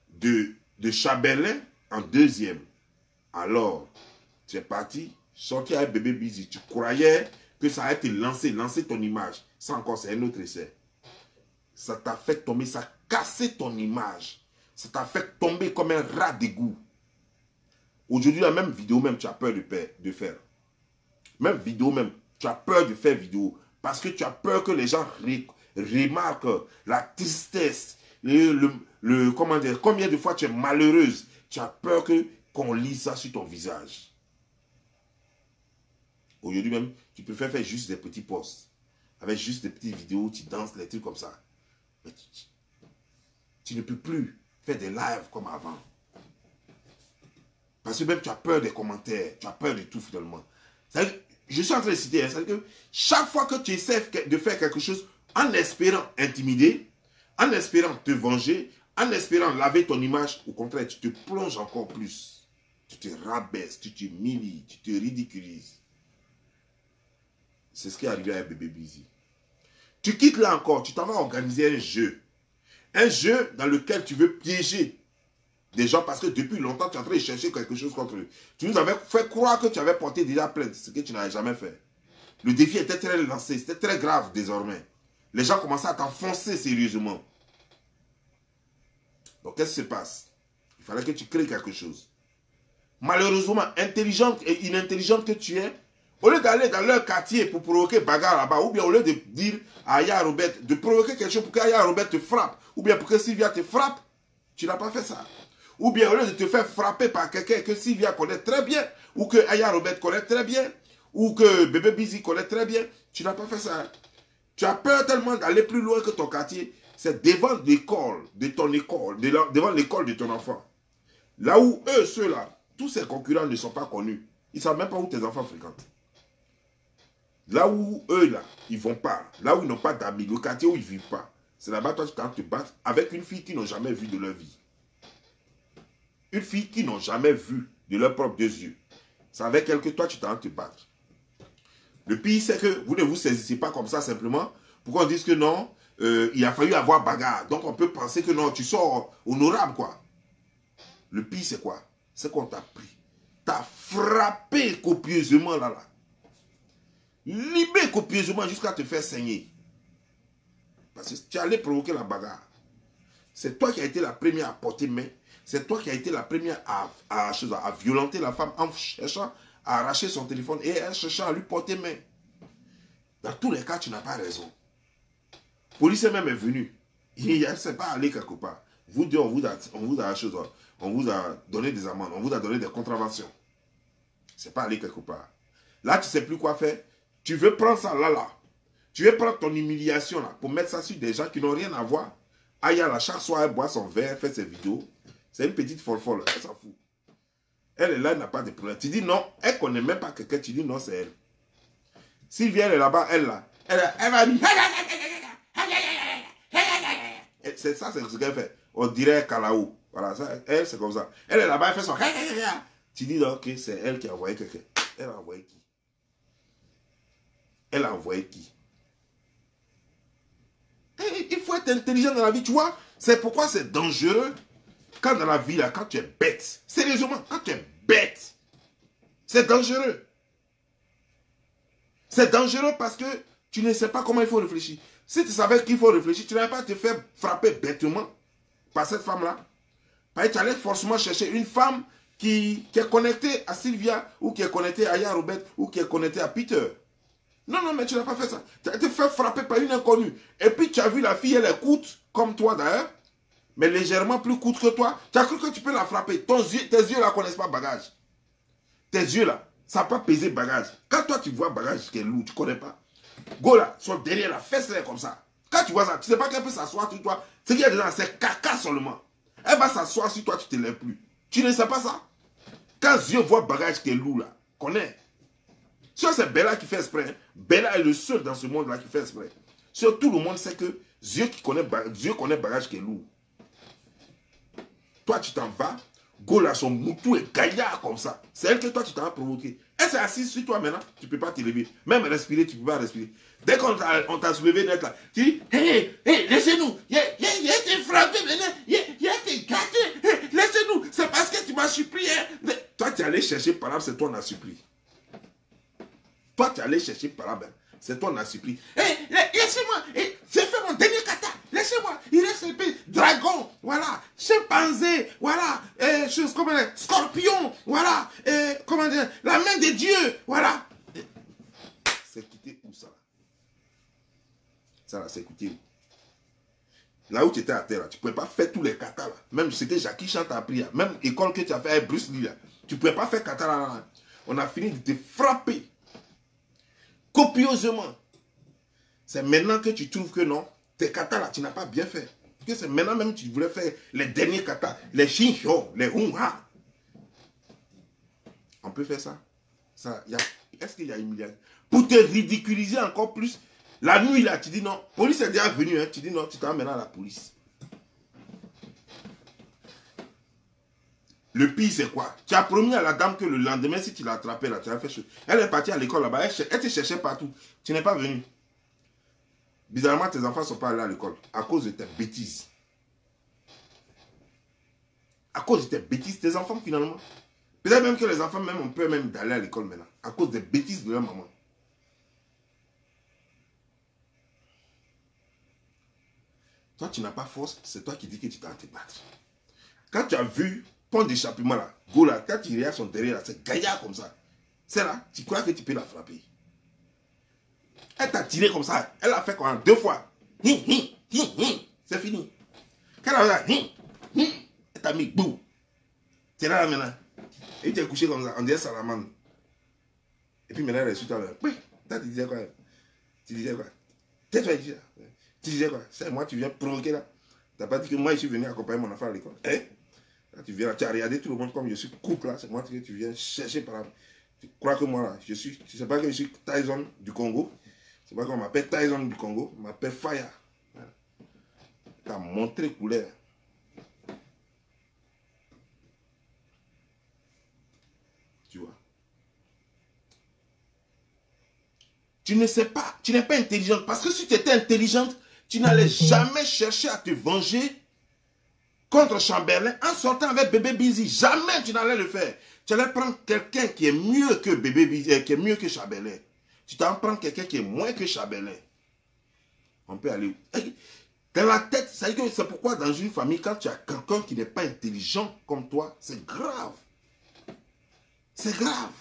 de Chabelin en deuxième. Alors, tu es parti, sorti avec bébé Busy. Tu croyais que ça allait te lancer ton image. Ça encore, c'est un autre essai. Ça t'a fait tomber, ça a cassé ton image. Ça t'a fait tomber comme un rat d'égout. Aujourd'hui, la même vidéo, même, tu as peur de faire. Même vidéo, même, tu as peur de faire vidéo. Parce que tu as peur que les gens remarquent la tristesse. Comment dire, combien de fois tu es malheureuse. Tu as peur qu'on lise ça sur ton visage. Aujourd'hui même, tu préfères faire juste des petits posts. Avec juste des petites vidéos, tu danses, des trucs comme ça. Mais tu ne peux plus faire des lives comme avant. Parce que même tu as peur des commentaires, tu as peur de tout finalement. Je suis en train de citer, c'est-à-dire que chaque fois que tu essaies de faire quelque chose en espérant intimider, en espérant te venger, en espérant laver ton image, au contraire, tu te plonges encore plus. Tu te rabaisses, tu t'humilies, tu te ridiculises. C'est ce qui est arrivé avec Bébé Busy. Tu quittes là encore, tu t'en vas organiser un jeu. Un jeu dans lequel tu veux piéger des gens parce que depuis longtemps, tu es en train de chercher quelque chose contre eux. Tu nous avais fait croire que tu avais porté déjà plainte, ce que tu n'avais jamais fait. Le défi était très lancé, c'était très grave désormais. Les gens commençaient à t'enfoncer sérieusement. Donc, qu'est-ce qui se passe? Il fallait que tu crées quelque chose. Malheureusement, intelligente et inintelligente que tu es, au lieu d'aller dans leur quartier pour provoquer bagarre là-bas, ou bien au lieu de dire à Aya Robert, de provoquer quelque chose pour qu'Aya Robert te frappe, ou bien pour que Sylvia te frappe, tu n'as pas fait ça. Ou bien au lieu de te faire frapper par quelqu'un que Sylvia connaît très bien, ou que Aya Robert connaît très bien, ou que Bébé Busy connaît très bien, tu n'as pas fait ça. Tu as peur tellement d'aller plus loin que ton quartier. C'est devant l'école, de ton école, devant l'école de ton enfant. Là où eux, ceux-là, tous ces concurrents ne sont pas connus. Ils ne savent même pas où tes enfants fréquentent. Là où eux, là, ils ne vont pas. Là où ils n'ont pas d'amis, le quartier où ils ne vivent pas. C'est là-bas, toi, tu vas te battre avec une fille qu'ils n'ont jamais vue de leur vie. Une fille qu'ils n'ont jamais vue de leurs propres deux yeux. C'est avec elle que toi, tu t'en te battre. Le pire, c'est que vous ne vous saisissez pas comme ça simplement pour qu'on dise que non, il a fallu avoir bagarre. Donc, on peut penser que non, tu sors honorable, quoi. Le pire, c'est quoi? C'est qu'on t'a pris. T'as frappé copieusement, là. Libé copieusement jusqu'à te faire saigner. Parce que tu allais provoquer la bagarre. C'est toi qui as été la première à porter main. C'est toi qui as été la première à violenter la femme en cherchant à arracher son téléphone et en cherchant à lui porter main. Dans tous les cas, tu n'as pas raison. La police même est venue. Il ne s'est pas allé quelque part. Vous deux, on vous a donné des amendes, on vous a donné des contraventions. C'est pas aller quelque part. Là, tu ne sais plus quoi faire. Tu veux prendre ça là. Tu veux prendre ton humiliation là pour mettre ça sur des gens qui n'ont rien à voir. Aya là, chaque soir, elle boit son verre, elle fait ses vidéos. C'est une petite folle, elle s'en fout. Elle est là, elle n'a pas de problème. Tu dis non, elle ne connaît même pas quelqu'un, tu dis non, c'est elle. Sylvia, elle est là-bas, elle là. Elle va dire. C'est ça, c'est ce qu'elle fait. On dirait Kalaou. Voilà, ça, elle, c'est comme ça. Elle est là-bas, elle fait son. Tu dis non, ok, c'est elle qui a envoyé quelqu'un. Elle a envoyé qui? Elle a envoyé qui? Il faut être intelligent dans la vie, tu vois. C'est pourquoi c'est dangereux quand dans la vie, là, quand tu es bête. Sérieusement, quand tu es bête, c'est dangereux. C'est dangereux parce que tu ne sais pas comment il faut réfléchir. Si tu savais qu'il faut réfléchir, tu n'allais pas te faire frapper bêtement par cette femme-là. Parce que tu allais forcément chercher une femme qui est connectée à Sylvia, ou qui est connectée à Aya Robert, ou qui est connectée à Peter. Non, mais tu n'as pas fait ça. Tu as été fait frapper par une inconnue. Et puis tu as vu la fille, elle est courte, comme toi d'ailleurs, mais légèrement plus courte que toi. Tu as cru que tu peux la frapper. Tes yeux là ne connaissent pas bagage. Tes yeux là, ça n'a pas pesé bagage. Quand toi tu vois bagage qui est lourd, tu ne connais pas. Go là, son derrière la fesse là comme ça. Quand tu vois ça, tu ne sais pas qu'elle peut s'asseoir sur toi. Ce qu'il y a dedans, c'est caca seulement. Elle va s'asseoir sur toi, tu ne te lèves plus. Tu ne sais pas ça. Quand Dieu voit bagage qui est lourd là, connais. Ça, c'est Bella qui fait exprès. Hein. Bella est le seul dans ce monde-là qui fait exprès. Sur tout le monde sait que Dieu connaît bagage qui est lourd. Toi, tu t'en vas. Go là, son moutou est gaillard comme ça. C'est elle que toi, tu t'en as provoqué. Elle s'est assise sur toi maintenant. Tu ne peux pas te lever. Même respirer, tu ne peux pas respirer. Dès qu'on t'a soulevé d'être là, tu dis, hé, laissez-nous. Il a été frappé maintenant. Il a été gâté. Laissez-nous. C'est parce que tu m'as supplié. Toi, tu es allé chercher par là, c'est toi, on a supplié. Toi, tu es allé chercher par là, c'est toi, on a supplié. Laissez-moi. J'ai fait mon dernier kata. Laissez-moi. Il reste un peu dragon. Voilà. Chimpanzé. Voilà. Chose comme scorpion. Voilà. Comment dire. La main de Dieu. Voilà. C'est quitté où ça? Ça là, c'est quitté où? Là où tu étais à terre, là, tu ne pouvais pas faire tous les katas là. Même c'était Jackie Chan t'a appris là. Même école que tu as fait avec Bruce Lee là. Tu ne pouvais pas faire kata là. On a fini de te frapper. Copieusement. C'est maintenant que tu trouves que non, tes katas là, tu n'as pas bien fait. Parce que c'est maintenant même que tu voulais faire les derniers katas, les shincho, les hunha. On peut faire ça? Est-ce qu'il y a humiliation? Pour te ridiculiser encore plus, la nuit là, tu dis non, la police est déjà venue, hein, tu dis non, tu t'en maintenant à la police. Le pire, c'est quoi? Tu as promis à la dame que le lendemain, si tu l'as attrapée, là, tu as fait chose. Elle est partie à l'école là-bas, elle te cherchait partout. Tu n'es pas venu. Bizarrement, tes enfants ne sont pas allés à l'école à cause de tes bêtises. À cause de tes bêtises, tes enfants finalement. Peut-être même que les enfants même ont peur même d'aller à l'école maintenant. À cause des bêtises de leur maman. Toi, tu n'as pas force, c'est toi qui dis que tu t'en te battre. Quand tu as vu pont d'échappement là, go là, quand tu regardes son derrière là, c'est gaillard comme ça. C'est là, tu crois que tu peux la frapper. Elle t'a tiré comme ça, elle a fait quoi 2 fois. C'est fini. Quand elle a fait elle t'a mis boum. Tu es là maintenant. Et tu es couché comme ça, on dirait salamandre. Et puis maintenant, elle est sur toi. Oui, toi, tu disais quoi? Tu disais quoi? Tais-toi, tu disais quoi? C'est moi, tu viens provoquer là. Tu n'as pas dit que moi, je suis venu accompagner mon enfant à l'école. Hein? Là, tu viens là, tu as regardé tout le monde comme je suis couple là. C'est moi que tu viens chercher par là. Tu crois que moi là, tu sais pas que je suis Tyson du Congo. C'est pas qu'on m'appelle Tyson du Congo, on m'appelle Fire. Voilà. Tu as montré couleur. Tu vois. Tu ne sais pas, tu n'es pas intelligente. Parce que si tu étais intelligente, tu n'allais jamais chercher à te venger contre Chamberlain en sortant avec Bébé Busy. Jamais tu n'allais le faire. Tu allais prendre quelqu'un qui est mieux que Bébé Busy, qui est mieux que Chamberlain. Tu t'en prends quelqu'un qui est moins que Chamberlain. On peut aller où? Dans la tête, c'est pourquoi dans une famille, quand tu as quelqu'un qui n'est pas intelligent comme toi, c'est grave. C'est grave.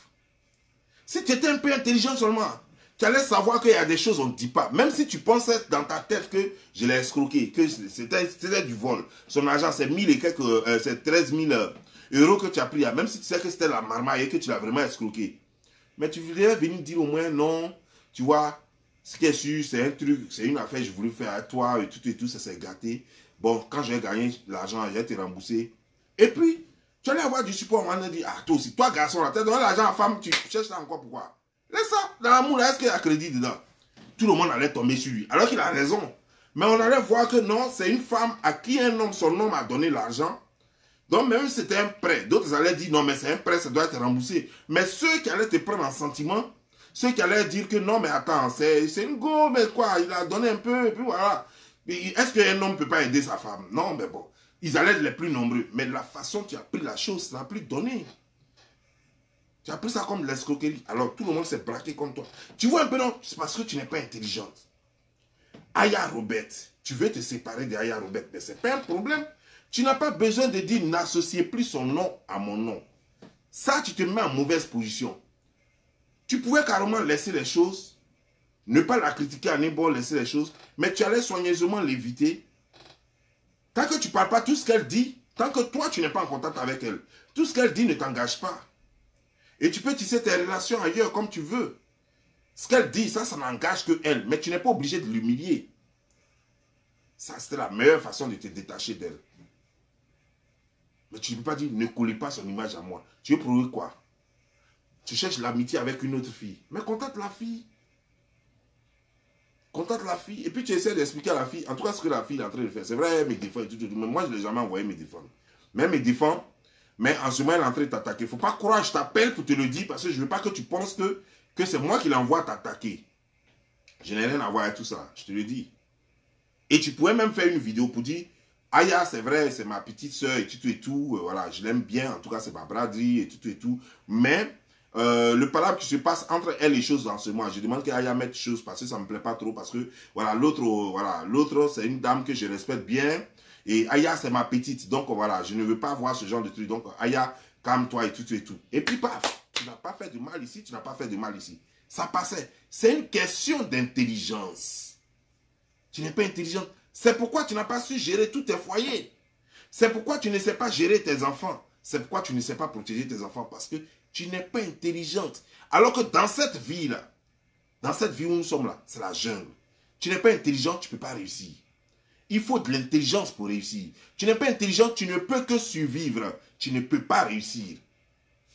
Si tu étais un peu intelligent seulement, tu allais savoir qu'il y a des choses qu'on ne dit pas. Même si tu pensais dans ta tête que je l'ai escroqué, que c'était du vol. Son argent, c'est 1000 et quelques, c'est 13 000 euros que tu as pris. Même si tu sais que c'était la marmaille et que tu l'as vraiment escroqué. Mais tu voulais venir dire au moins non, tu vois, ce qui est sûr, c'est un truc, c'est une affaire que je voulais faire à toi et tout, ça s'est gâté. Bon, quand j'ai gagné l'argent, j'ai été remboursé. Et puis, tu allais avoir du support, on m'a dit, ah, toi aussi, toi garçon, tu as donné l'argent à femme, tu cherches ça encore pourquoi? Laisse ça, dans l'amour, est-ce qu'il y a crédit dedans? Tout le monde allait tomber sur lui, alors qu'il a raison. Mais on allait voir que non, c'est une femme à qui un homme, son homme a donné l'argent. Donc même si c'était un prêt, d'autres allaient dire non mais c'est un prêt, ça doit être remboursé. Mais ceux qui allaient te prendre en sentiment, ceux qui allaient dire que non mais attends, c'est une go, mais quoi, il a donné un peu, et puis voilà. Est-ce qu'un homme ne peut pas aider sa femme? Non, mais bon, ils allaient être les plus nombreux. Mais la façon dont tu as pris la chose, ça n'a plus donné. Tu as pris ça comme de l'escroquerie. Alors tout le monde s'est braqué comme toi. Tu vois un peu non, c'est parce que tu n'es pas intelligente. Aya Robert, tu veux te séparer d'Aya Robert, mais ce n'est pas un problème. Tu n'as pas besoin de dire n'associez plus son nom à mon nom. Ça, tu te mets en mauvaise position. Tu pouvais carrément laisser les choses, ne pas la critiquer à n'importe laisser les choses, mais tu allais soigneusement l'éviter. Tant que tu ne parles pas tout ce qu'elle dit, tant que toi, tu n'es pas en contact avec elle, tout ce qu'elle dit ne t'engage pas. Et tu peux tisser tes relations ailleurs comme tu veux. Ce qu'elle dit, ça n'engage que elle, mais tu n'es pas obligé de l'humilier. Ça, c'était la meilleure façon de te détacher d'elle. Mais tu ne peux pas dire, ne collez pas son image à moi. Tu veux prouver quoi? Tu cherches l'amitié avec une autre fille. Mais contacte la fille. Contacte la fille. Et puis tu essaies d'expliquer à la fille, en tout cas ce que la fille est en train de faire. C'est vrai, elle me défend et tout. Mais moi, je ne l'ai jamais envoyé me défendre. Mais elle me défend. Mais en ce moment, elle est en train de t'attaquer. Il ne faut pas croire, je t'appelle pour te le dire parce que je ne veux pas que tu penses que c'est moi qui l'envoie t'attaquer. Je n'ai rien à voir avec tout ça. Je te le dis. Et tu pourrais même faire une vidéo pour dire, Aya, c'est vrai, c'est ma petite soeur et tout et tout. Voilà, je l'aime bien. En tout cas, c'est ma braderie et tout et tout. Mais le palabre qui se passe entre elle et choses dans ce mois, je demande qu'Aya mette choses parce que ça ne me plaît pas trop. Parce que voilà, l'autre, c'est une dame que je respecte bien. Et Aya, c'est ma petite. Donc voilà, je ne veux pas voir ce genre de truc. Donc Aya, calme-toi et tout et tout. Et puis paf, tu n'as pas fait de mal ici, tu n'as pas fait de mal ici. Ça passait. C'est une question d'intelligence. Tu n'es pas intelligente. C'est pourquoi tu n'as pas su gérer tous tes foyers. C'est pourquoi tu ne sais pas gérer tes enfants. C'est pourquoi tu ne sais pas protéger tes enfants. Parce que tu n'es pas intelligente. Alors que dans cette vie-là, dans cette vie où nous sommes là, c'est la jungle. Tu n'es pas intelligente, tu ne peux pas réussir. Il faut de l'intelligence pour réussir. Tu n'es pas intelligente, tu ne peux que survivre. Tu ne peux pas réussir.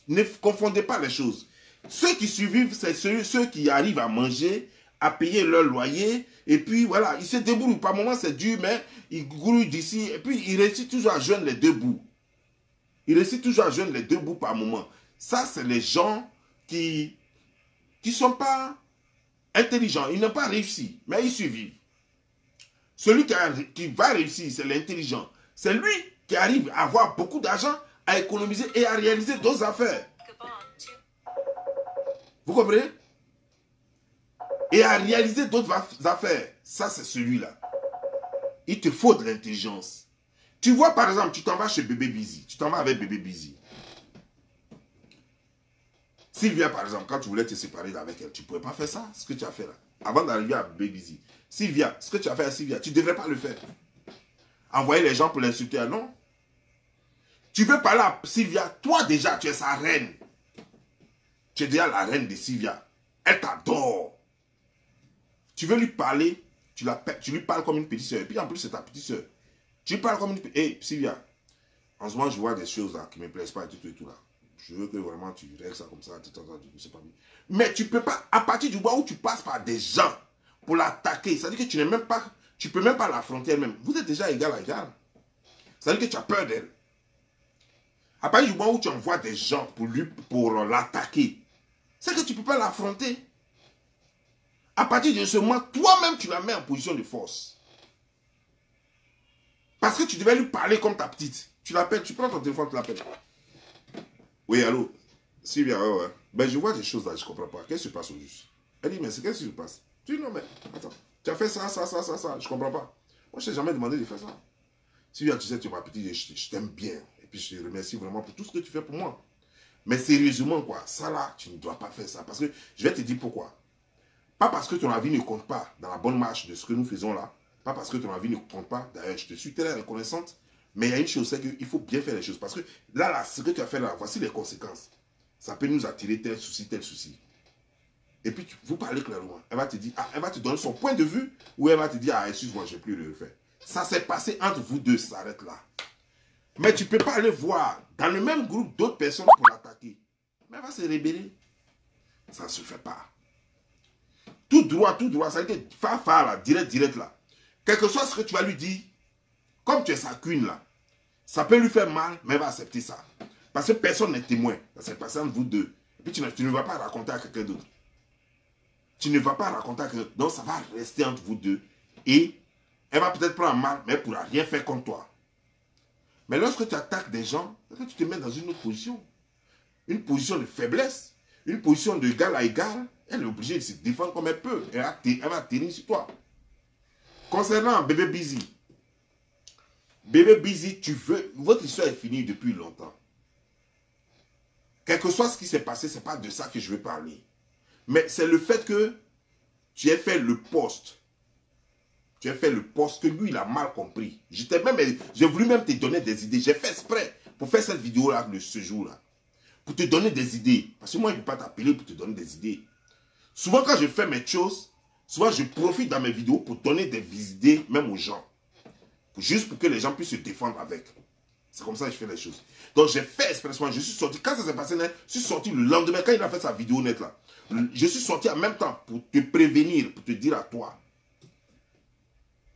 Ne confondez pas les choses. Ceux qui survivent, c'est ceux qui arrivent à manger, à payer leur loyer, et puis voilà, ils se débrouillent. Par moments, c'est dur, mais ils grouillent d'ici, et puis ils réussissent toujours à joindre les deux bouts. Ils réussissent toujours à joindre les deux bouts par moment. Ça, c'est les gens qui ne sont pas intelligents. Ils n'ont pas réussi, mais ils survivent. Celui qui va réussir, c'est l'intelligent. C'est lui qui arrive à avoir beaucoup d'argent, à économiser et à réaliser d'autres affaires. Vous comprenez? Et à réaliser d'autres affaires. Ça, c'est celui-là. il te faut de l'intelligence. Tu vois, par exemple, tu t'en vas chez Bébé Busy. Tu t'en vas avec Bébé Busy. Sylvia, par exemple, quand tu voulais te séparer avec elle, tu ne pouvais pas faire ça, ce que tu as fait là. Avant d'arriver à Bébé Busy. Sylvia, ce que tu as fait à Sylvia, tu ne devrais pas le faire. Envoyer les gens pour l'insulter, ah non. Tu veux parler à Sylvia, toi déjà, tu es sa reine. Tu es déjà la reine de Sylvia. Elle t'adore. Tu veux lui parler, tu lui parles comme une petite soeur. Et puis en plus, c'est ta petite soeur. Tu lui parles comme une petite soeur. Hé, Sylvia, en ce moment, je vois des choses là qui ne me plaisent pas et tout et tout là. Je veux que vraiment tu règles ça comme ça. C'est pas bien. Mais tu ne peux pas, à partir du moment où tu passes par des gens pour l'attaquer, ça veut dire que tu n'es même pas, tu ne peux même pas l'affronter elle-même. Vous êtes déjà égal à égal. Ça veut dire que tu as peur d'elle. À partir du moment où tu envoies des gens pour l'attaquer, c'est que tu ne peux pas l'affronter. À partir de ce moment, toi-même, tu la mets en position de force. Parce que tu devais lui parler comme ta petite. Tu l'appelles, tu prends ton téléphone, tu l'appelles. Oui, allô? Sylvia, ouais. Ben, je vois des choses là, je ne comprends pas. Qu'est-ce qui se passe au juste? Elle dit, mais qu'est-ce qui se passe? Tu dis, non, mais attends. Tu as fait ça, ça, ça, ça, ça. Je ne comprends pas. Moi, je ne t'ai jamais demandé de faire ça. Sylvia, tu sais, tu es ma petite, je t'aime bien. Et puis, je te remercie vraiment pour tout ce que tu fais pour moi. Mais sérieusement, quoi, ça là, tu ne dois pas faire ça. Parce que je vais te dire pourquoi. Pas parce que ton avis ne compte pas dans la bonne marche de ce que nous faisons là. Pas parce que ton avis ne compte pas. D'ailleurs, je te suis très reconnaissante. Mais il y a une chose, c'est qu'il faut bien faire les choses. Parce que là, ce que tu as fait là, voici les conséquences. Ça peut nous attirer tel souci, tel souci. Et puis, vous parlez clairement. Elle va te dire, ah, elle va te donner son point de vue. Ou elle va te dire, ah, excuse-moi, je n'ai plus le faire. Ça s'est passé entre vous deux, ça s'arrête là. Mais tu ne peux pas aller voir dans le même groupe d'autres personnes pour l'attaquer. Mais elle va se rébeller. Ça ne se fait pas. Tout droit, ça veut dire fa là, direct là. Quel que soit ce que tu vas lui dire, comme tu es sa queen là, ça peut lui faire mal, mais elle va accepter ça. Parce que personne n'est témoin. Ça s'est passé entre vous deux. Et puis tu ne vas pas raconter à quelqu'un d'autre. Tu ne vas pas raconter à quelqu'un d'autre. Donc ça va rester entre vous deux. Et elle va peut-être prendre mal, mais elle ne pourra rien faire contre toi. Mais lorsque tu attaques des gens, c'est que tu te mets dans une autre position. Une position de faiblesse. Une position d'égal à égal. Elle est obligée de se défendre comme elle peut. Elle va tenir sur toi. Concernant Bébé Busy. Bébé Busy, votre histoire est finie depuis longtemps. Quel que soit ce qui s'est passé, ce n'est pas de ça que je veux parler. Mais c'est le fait que tu aies fait le poste. Tu as fait le poste que lui, il a mal compris. J'ai voulu même te donner des idées. J'ai fait exprès pour faire cette vidéo-là ce jour-là. Pour te donner des idées. Parce que moi, je ne peux pas t'appeler pour te donner des idées. Souvent, quand je fais mes choses, souvent, je profite dans mes vidéos pour donner des idées, même aux gens. Juste pour que les gens puissent se défendre avec. C'est comme ça que je fais les choses. Donc, j'ai fait expressement. Je suis sorti. Quand ça s'est passé, je suis sorti le lendemain. Quand il a fait sa vidéo net là, je suis sorti en même temps pour te prévenir, pour te dire à toi.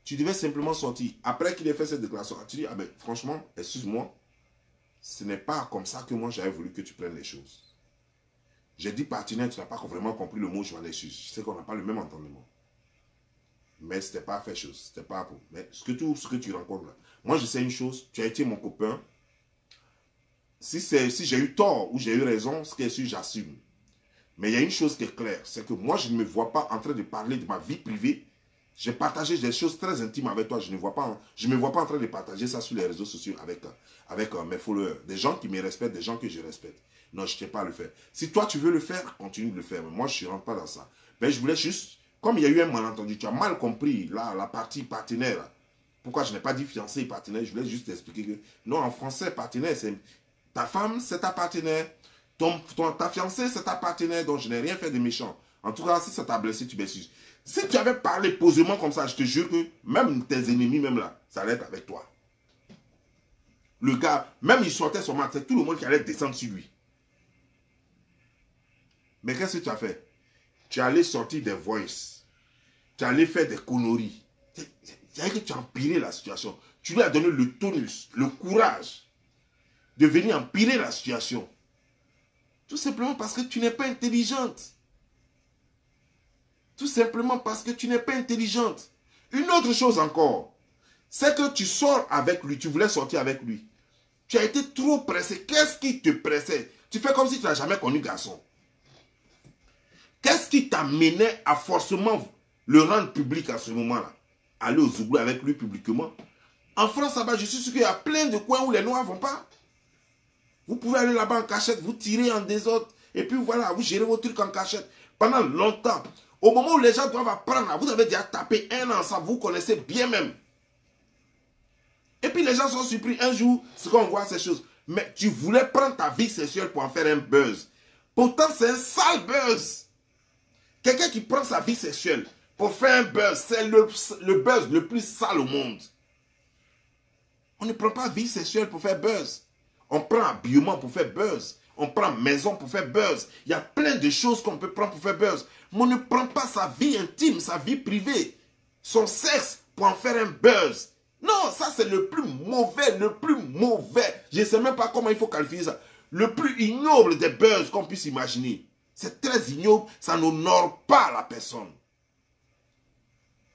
Tu devais simplement sortir. Après qu'il ait fait cette déclaration, tu dis, ah ben, franchement, excuse-moi, ce n'est pas comme ça que moi j'avais voulu que tu prennes les choses. J'ai dit partenaire, tu n'as pas vraiment compris le mot, je m'en excuse. Je sais qu'on n'a pas le même entendement. Mais ce n'était pas fait chose. C'était pas pour. Mais tout ce que tu rencontres là. Moi, je sais une chose, tu as été mon copain. Si j'ai eu tort ou j'ai eu raison, ce qui est sûr, j'assume. Mais il y a une chose qui est claire, c'est que moi, je ne me vois pas en train de parler de ma vie privée. J'ai partagé des choses très intimes avec toi. Je ne me vois pas en train de partager ça sur les réseaux sociaux avec mes followers. Des gens qui me respectent, des gens que je respecte. Non, je ne tiens pas à le faire. Si toi, tu veux le faire, continue de le faire. Mais moi, je ne rentre pas dans ça. Mais je voulais juste, comme il y a eu un malentendu, tu as mal compris la partie partenaire. Là. Pourquoi je n'ai pas dit fiancé et partenaire? Je voulais juste t'expliquer que, non, en français, partenaire, c'est ta femme, c'est ta partenaire. Ta fiancée, c'est ta partenaire. Donc, je n'ai rien fait de méchant. En tout cas, si ça t'a blessé, tu m'excuses. Si tu avais parlé posément comme ça, je te jure que même tes ennemis, même là, ça allait être avec toi. Le gars, même il sortait son mat, c'est tout le monde qui allait descendre sur lui. Mais qu'est-ce que tu as fait? Tu allais sortir des voices. Tu allais faire des conneries. C'est-à-dire que tu as empiré la situation. Tu lui as donné le tonus, le courage de venir empirer la situation. Tout simplement parce que tu n'es pas intelligente. Tout simplement parce que tu n'es pas intelligente. Une autre chose encore, c'est que tu sors avec lui, tu voulais sortir avec lui. Tu as été trop pressé. Qu'est-ce qui te pressait? Tu fais comme si tu n'as jamais connu garçon. Qu'est-ce qui t'amenait à forcément le rendre public à ce moment-là? aller au Zouglou avec lui publiquement. En France, là-bas, je suis sûr qu'il y a plein de coins où les Noirs ne vont pas. Vous pouvez aller là-bas en cachette, vous tirez en désordre, et puis voilà, vous gérez vos trucs en cachette pendant longtemps. Au moment où les gens doivent apprendre, vous avez déjà tapé un an, ça vous connaissez bien même. Et puis les gens sont surpris un jour, c'est qu'on voit ces choses. Mais tu voulais prendre ta vie sexuelle pour en faire un buzz. Pourtant, c'est un sale buzz. Quelqu'un qui prend sa vie sexuelle pour faire un buzz, c'est le buzz le plus sale au monde. On ne prend pas vie sexuelle pour faire buzz. On prend habillement pour faire buzz. On prend maison pour faire buzz. Il y a plein de choses qu'on peut prendre pour faire buzz. Mais on ne prend pas sa vie intime, sa vie privée, son sexe pour en faire un buzz. Non, ça c'est le plus mauvais, le plus mauvais. Je ne sais même pas comment il faut qualifier ça. Le plus ignoble des buzz qu'on puisse imaginer. C'est très ignoble, ça n'honore pas la personne.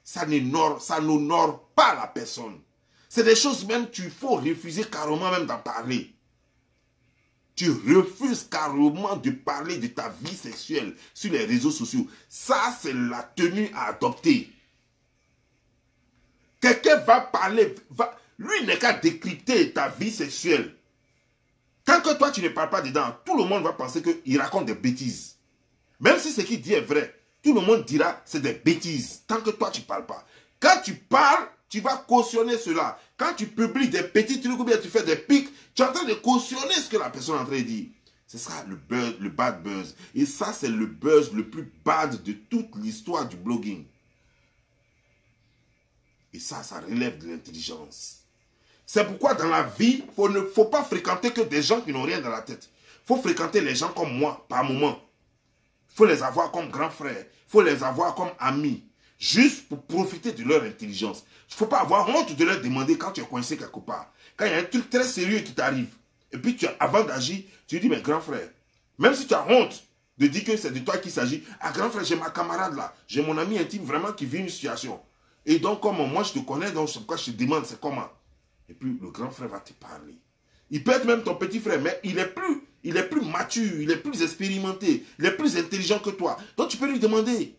Ça n'honore pas la personne. C'est des choses même qu'il faut refuser carrément même d'en parler. Tu refuses carrément de parler de ta vie sexuelle sur les réseaux sociaux. Ça, c'est la tenue à adopter. Quelqu'un va parler, lui n'est qu'à décrypter ta vie sexuelle. Tant que toi, tu ne parles pas dedans, tout le monde va penser qu'il raconte des bêtises. Même si ce qu'il dit est vrai, tout le monde dira c'est des bêtises. Tant que toi, tu ne parles pas. Quand tu parles, tu vas cautionner cela. Quand tu publies des petits trucs ou bien tu fais des pics, tu es en train de cautionner ce que la personne est en train de dire. C'est ça le buzz, le bad buzz. Et ça, c'est le buzz le plus bad de toute l'histoire du blogging. Et ça relève de l'intelligence. C'est pourquoi dans la vie, il ne faut pas fréquenter que des gens qui n'ont rien dans la tête. Il faut fréquenter les gens comme moi, par moment. Il faut les avoir comme grands frères. Il faut les avoir comme amis. Juste pour profiter de leur intelligence. Il ne faut pas avoir honte de leur demander quand tu es coincé quelque part. Quand il y a un truc très sérieux qui t'arrive. Et puis avant d'agir, tu dis, mais grand frère, même si tu as honte de dire que c'est de toi qu'il s'agit, ah grand frère, j'ai ma camarade là, j'ai mon ami intime vraiment qui vit une situation. Et donc, comme moi je te connais, donc c'est pourquoi je te demande c'est comment. Et puis le grand frère va te parler. Il peut être même ton petit frère, mais il est plus mature, il est plus expérimenté, il est plus intelligent que toi. Donc tu peux lui demander.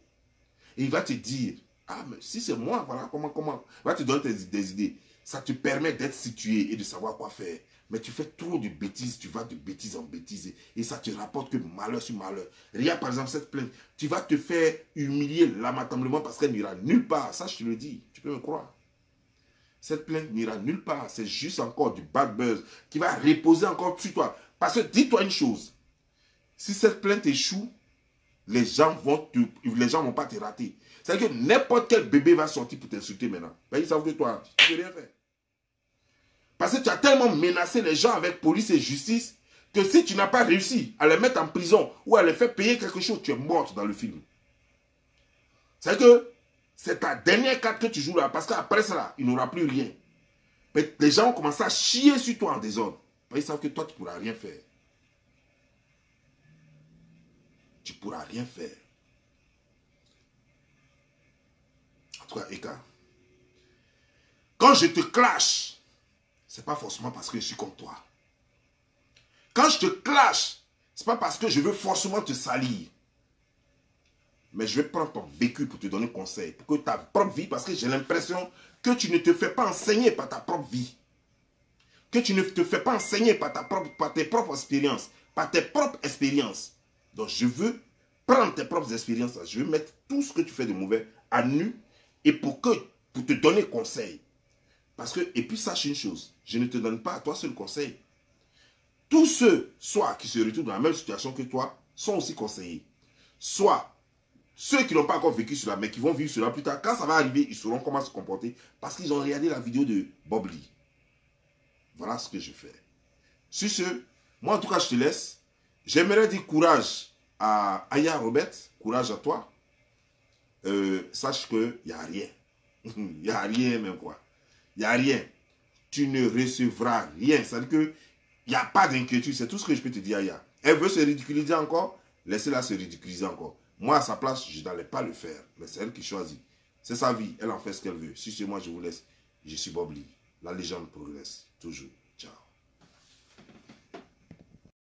Et il va te dire, ah mais si c'est moi, voilà, comment. Il va te donner des idées. Ça te permet d'être situé et de savoir quoi faire. Mais tu fais trop de bêtises, tu vas de bêtises en bêtises et ça te rapporte que malheur sur malheur. Regarde par exemple cette plainte, tu vas te faire humilier lamentablement parce qu'elle n'ira nulle part. Ça je te le dis, tu peux me croire. Cette plainte n'ira nulle part, c'est juste encore du bad buzz qui va reposer encore sur toi. Parce que dis-toi une chose, si cette plainte échoue, les gens vont pas te rater. C'est-à-dire que n'importe quel bébé va sortir pour t'insulter maintenant. Ben, ils savent que toi, tu ne peux rien faire. Parce que tu as tellement menacé les gens avec police et justice que si tu n'as pas réussi à les mettre en prison ou à les faire payer quelque chose, tu es morte dans le film. C'est-à-dire que c'est ta dernière carte que tu joues là, parce qu'après ça, il n'aura plus rien. Mais les gens ont commencé à chier sur toi en désordre. Ils savent que toi, tu ne pourras rien faire. Tu ne pourras rien faire. En tout cas, Eka, quand je te clash, ce n'est pas forcément parce que je suis comme toi. Quand je te clash, ce n'est pas parce que je veux forcément te salir. Mais je vais prendre ton vécu pour te donner conseil. Pour que ta propre vie, parce que j'ai l'impression que tu ne te fais pas enseigner par ta propre vie. Que tu ne te fais pas enseigner par tes propres expériences. Par tes propres expériences. Donc je veux prendre tes propres expériences. Je veux mettre tout ce que tu fais de mauvais à nu. Et pour te donner conseil. Parce que, et puis sache une chose. Je ne te donne pas à toi seul conseil. Tous ceux, soit qui se retrouvent dans la même situation que toi, sont aussi conseillés. Soit ceux qui n'ont pas encore vécu cela, mais qui vont vivre cela plus tard, quand ça va arriver, ils sauront comment se comporter parce qu'ils ont regardé la vidéo de Bob Lee. Voilà ce que je fais. Sur ce, moi en tout cas, je te laisse. J'aimerais dire courage à Aya Robert, courage à toi. Sache qu'il n'y a rien. Il n'y a rien même quoi. Il n'y a rien. Tu ne recevras rien. C'est-à-dire qu'il n'y a pas d'inquiétude. C'est tout ce que je peux te dire, Aya. Elle veut se ridiculiser encore, laissez-la se ridiculiser encore. Moi, à sa place, je n'allais pas le faire. Mais c'est elle qui choisit. C'est sa vie. Elle en fait ce qu'elle veut. Si c'est moi, je vous laisse. Je suis Bob Lee. La légende progresse. Toujours.